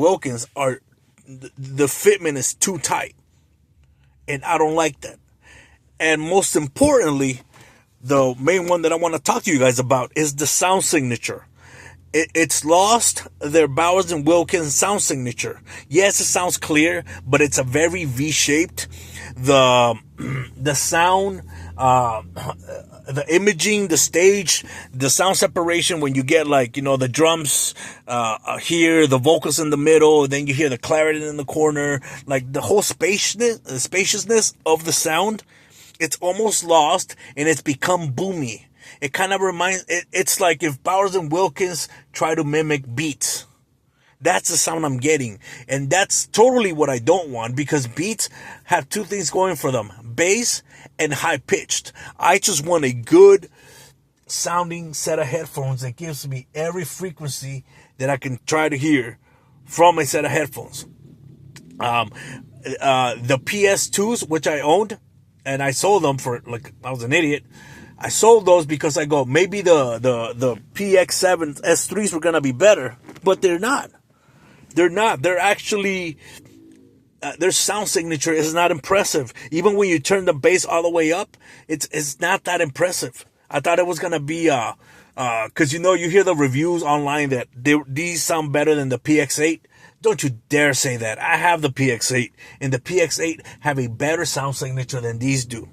Wilkins are, the fitment is too tight. And I don't like that. And most importantly, the main one that I want to talk to you guys about is the sound signature. It's lost their Bowers and Wilkins sound signature. Yes, it sounds clear, but it's a very V-shaped. The sound, the imaging, the stage, the sound separation when you get like, the drums here, the vocals in the middle, then you hear the clarinet in the corner, like the whole spaciousness of the sound, it's almost lost and it's become boomy. It kind of reminds, it's like if Bowers and Wilkins try to mimic Beats. That's the sound I'm getting. And that's totally what I don't want, because Beats have two things going for them: bass and high pitched. I just want a good sounding set of headphones that gives me every frequency that I can try to hear from a set of headphones. The PS2s, which I owned, and I sold them for, like, I was an idiot. I sold those because I go, maybe the PX7 S3s were going to be better, but they're not. They're not. They're actually, their sound signature is not impressive. Even when you turn the bass all the way up, it's not that impressive. I thought it was going to be, cause you hear the reviews online that these sound better than the PX8. Don't you dare say that. I have the PX8, and the PX8 have a better sound signature than these do.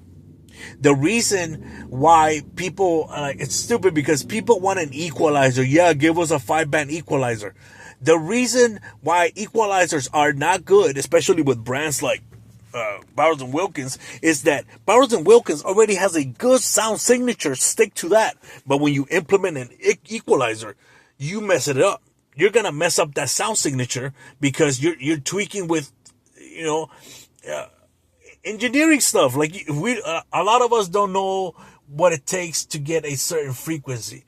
The reason why people, it's stupid because people want an equalizer. Yeah, give us a 5-band equalizer. The reason why equalizers are not good, especially with brands like Bowers and Wilkins, is that Bowers and Wilkins already has a good sound signature. Stick to that. But when you implement an equalizer, you mess it up. You're gonna mess up that sound signature because you're tweaking with, engineering stuff. Like a lot of us don't know what it takes to get a certain frequency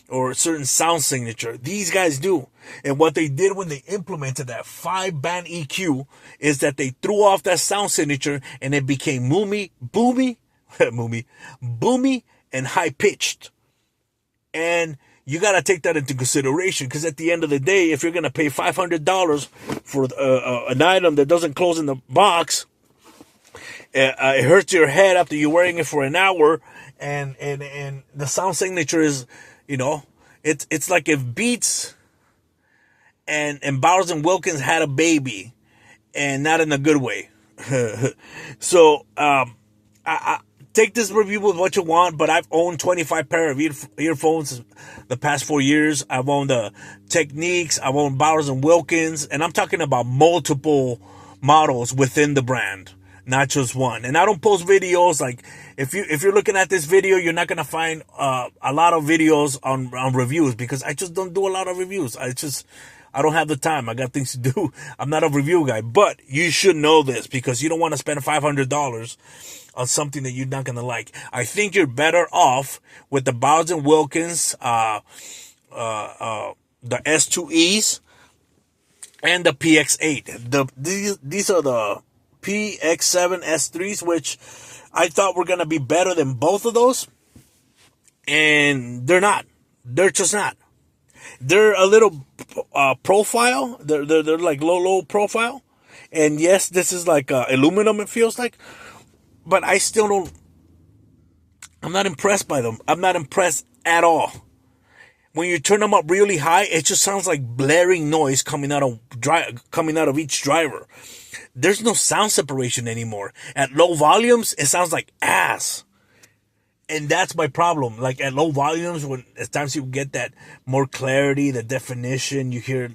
or a certain sound signature. These guys do. And what they did when they implemented that 5-band EQ is that they threw off that sound signature and it became boomy, and high pitched. And you got to take that into consideration, because at the end of the day, if you're going to pay $500 for an item that doesn't close in the box, it hurts your head after you're wearing it for an hour, and the sound signature is, it's like if Beats and Bowers and Wilkins had a baby, and not in a good way. So I take this review with what you want, but I've owned 25 pair of earphones the past 4 years. I've owned the Techniques, I've owned Bowers and Wilkins, and I'm talking about multiple models within the brand, not just one. And I don't post videos. Like, if you're looking at this video, you're not gonna find a lot of videos on reviews, because I just don't do a lot of reviews. I don't have the time. I got things to do. I'm not a review guy. But you should know this, because you don't want to spend $500 on something that you're not gonna like. I think you're better off with the Bowers and Wilkins, the S2Es, and the PX8. These are the PX7 S3s, which I thought were going to be better than both of those. And they're not. They're just not. They're a little profile. They're like low profile. And yes, this is like aluminum, it feels like. But I still don't. I'm not impressed by them. I'm not impressed at all. When you turn them up really high, it just sounds like blaring noise coming out of each driver. There's no sound separation anymore. At low volumes, it sounds like ass. And that's my problem. Like at low volumes, when at times you get that more clarity, the definition, you hear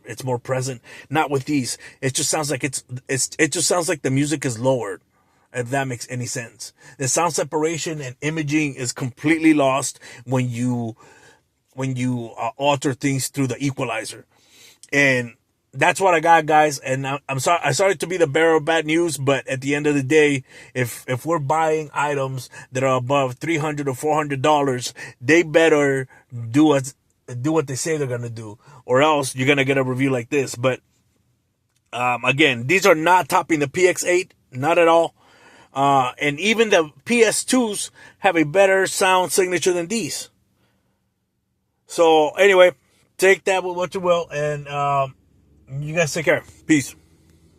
it's more present. Not with these. It just sounds like it just sounds like the music is lowered. If that makes any sense. The sound separation and imaging is completely lost when you alter things through the equalizer. And that's what I got, guys. And I'm sorry to be the bearer of bad news, but at the end of the day, if we're buying items that are above $300 or $400, they better do what they say they're gonna do, or else you're gonna get a review like this. But again, these are not topping the PX8, not at all. And even the PS2s have a better sound signature than these. So anyway, take that with what you will. And You guys take care. Peace.